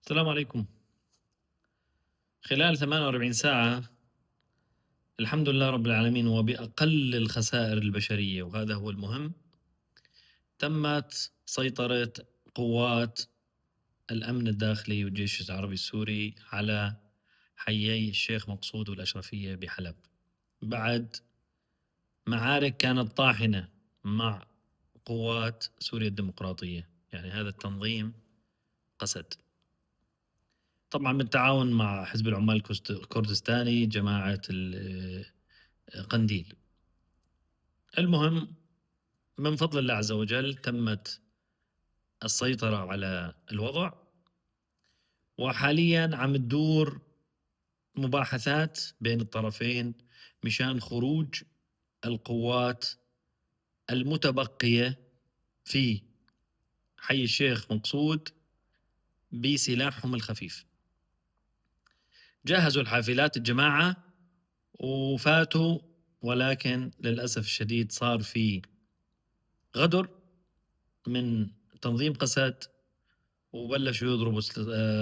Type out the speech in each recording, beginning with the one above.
السلام عليكم. خلال 48 ساعة الحمد لله رب العالمين وبأقل الخسائر البشرية، وهذا هو المهم، تمت سيطرة قوات الأمن الداخلي والجيش العربي السوري على حيي الشيخ مقصود والأشرفية بحلب، بعد معارك كانت طاحنة مع قوات سوريا الديمقراطية. يعني هذا التنظيم قسد، طبعا بالتعاون مع حزب العمال الكردستاني جماعة قنديل. المهم، من فضل الله عز وجل تمت السيطرة على الوضع، وحاليا عم تدور مباحثات بين الطرفين مشان خروج القوات المتبقية في حي الشيخ مقصود بسلاحهم الخفيف. جهزوا الحافلات الجماعة وفاتوا، ولكن للأسف الشديد صار في غدر من تنظيم قسد وبلشوا يضربوا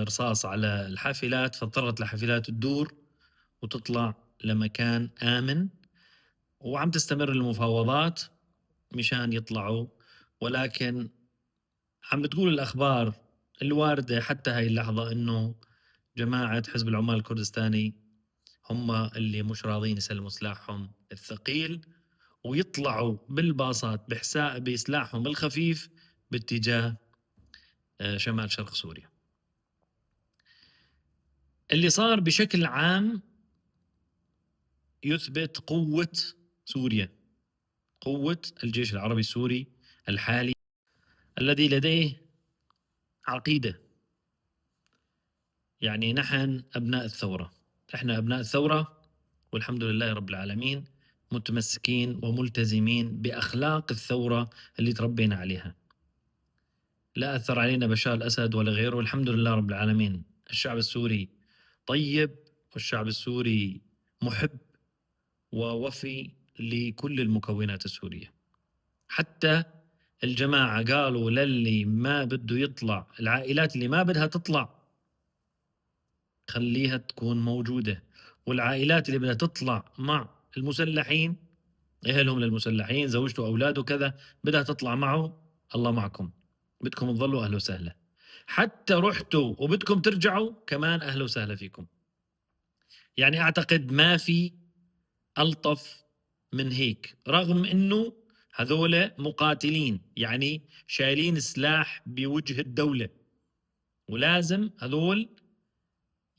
رصاص على الحافلات، فاضطرت الحافلات تدور وتطلع لمكان آمن، وعم تستمر المفاوضات مشان يطلعوا. ولكن عم تقول الأخبار الواردة حتى هاي اللحظة إنه جماعة حزب العمال الكردستاني هم اللي مش راضين يسلموا سلاحهم الثقيل ويطلعوا بالباصات بسلاحهم الخفيف باتجاه شمال شرق سوريا. اللي صار بشكل عام يثبت قوة سوريا، قوة الجيش العربي السوري الحالي الذي لديه عقيدة. يعني نحن أبناء الثورة، إحنا أبناء الثورة، والحمد لله رب العالمين متمسكين وملتزمين بأخلاق الثورة اللي تربينا عليها. لا أثر علينا بشار الأسد ولا غيره، والحمد لله رب العالمين. الشعب السوري طيب، والشعب السوري محب ووفي لكل المكونات السورية. حتى الجماعة قالوا للي ما بده يطلع، العائلات اللي ما بدها تطلع خليها تكون موجودة، والعائلات اللي بدها تطلع مع المسلحين، أهلهم للمسلحين، زوجته وأولاده كذا، بدها تطلع معه، الله معكم، بدكم تظلوا أهلا وسهلا. حتى رحتوا وبدكم ترجعوا كمان أهلا وسهلا فيكم. يعني أعتقد ما في ألطف من هيك، رغم أنه هذول مقاتلين، يعني شايلين سلاح بوجه الدولة، ولازم هذول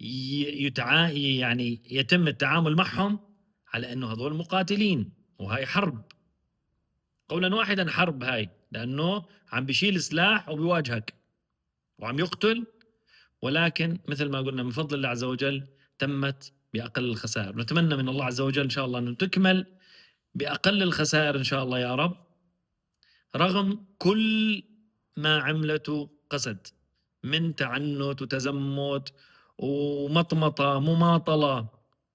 يعني يتم التعامل معهم على أنه هذول مقاتلين، وهاي حرب، قولا واحدا حرب هاي، لأنه عم بيشيل سلاح وبيواجهك وعم يقتل. ولكن مثل ما قلنا من فضل الله عز وجل تمت بأقل الخسائر. نتمنى من الله عز وجل إن شاء الله أن تكمل بأقل الخسائر إن شاء الله يا رب، رغم كل ما عملته قسد من تعنت وتزمت ومطمطة مماطلة.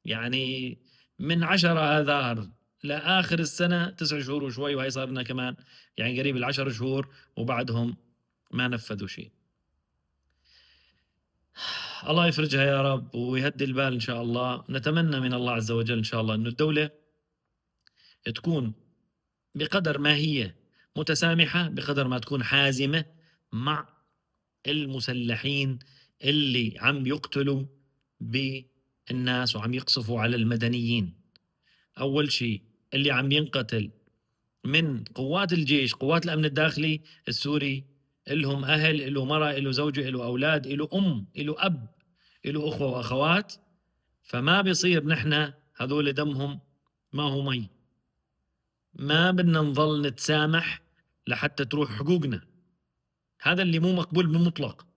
يعني من 10 آذار لآخر السنة 9 شهور وشوي، وهي صار لنا كمان يعني قريب 10 شهور وبعدهم ما نفذوا شيء. الله يفرجها يا رب ويهدي البال إن شاء الله. نتمنى من الله عز وجل إن شاء الله أن الدولة تكون بقدر ما هي متسامحة، بقدر ما تكون حازمة مع المسلحين اللي عم يقتلوا بالناس وعم يقصفوا على المدنيين. أول شيء اللي عم ينقتل من قوات الجيش، قوات الأمن الداخلي السوري، إلهم أهل، إله مرأة، إله زوجة، إله أولاد، إله أم، إله أب، إله أخوة وأخوات. فما بيصير نحن هذول دمهم ما هو مي، ما بدنا نظل نتسامح لحتى تروح حقوقنا. هذا اللي مو مقبول بمطلق.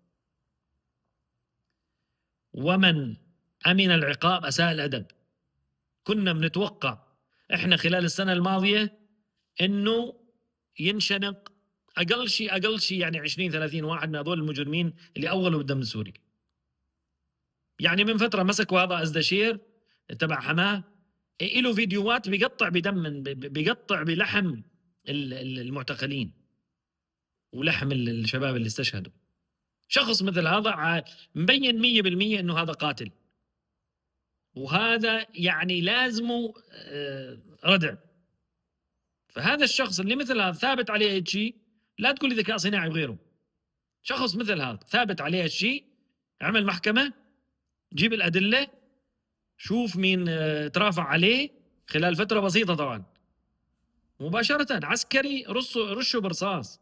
ومن أمن العقاب أساء الأدب. كنا بنتوقع إحنا خلال السنة الماضية إنه ينشنق أقل شيء يعني 20-30 واحد من هذول المجرمين اللي أولوا بالدم السوري. يعني من فترة مسكوا هذا أزدشير تبع حماه، له فيديوهات بيقطع بدم، بيقطع بلحم المعتقلين ولحم الشباب اللي استشهدوا. شخص مثل هذا مبين 100% انه هذا قاتل، وهذا يعني لازمه ردع. فهذا الشخص اللي مثل هذا ثابت عليه هيك شيء، لا تقول لي ذكاء صناعي وغيره، شخص مثل هذا ثابت عليه هالشيء، اعمل محكمة، جيب الأدلة، شوف مين ترافع عليه خلال فترة بسيطة طبعا، مباشرة عسكري رشه برصاص،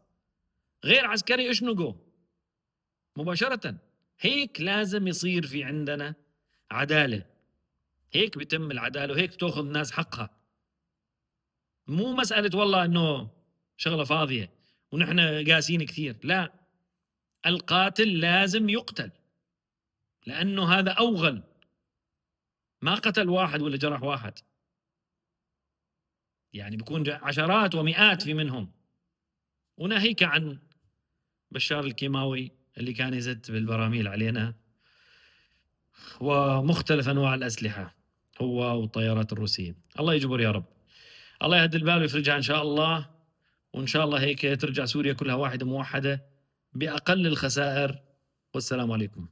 غير عسكري اشنقه مباشرة. هيك لازم يصير في عندنا عدالة، هيك بيتم العدالة، وهيك تأخذ الناس حقها. مو مسألة والله انه شغلة فاضية ونحن قاسين كثير، لا، القاتل لازم يقتل، لأنه هذا أوغل، ما قتل واحد ولا جرح واحد، يعني بيكون عشرات ومئات في منهم. وناهيك عن بشار الكيماوي اللي كان يزت بالبراميل علينا، ومختلف أنواع الأسلحة هو والطيارات الروسية. الله يجبر يا رب، الله يهدي البال ويفرجها إن شاء الله، وإن شاء الله هيك ترجع سوريا كلها واحدة موحدة بأقل الخسائر. والسلام عليكم.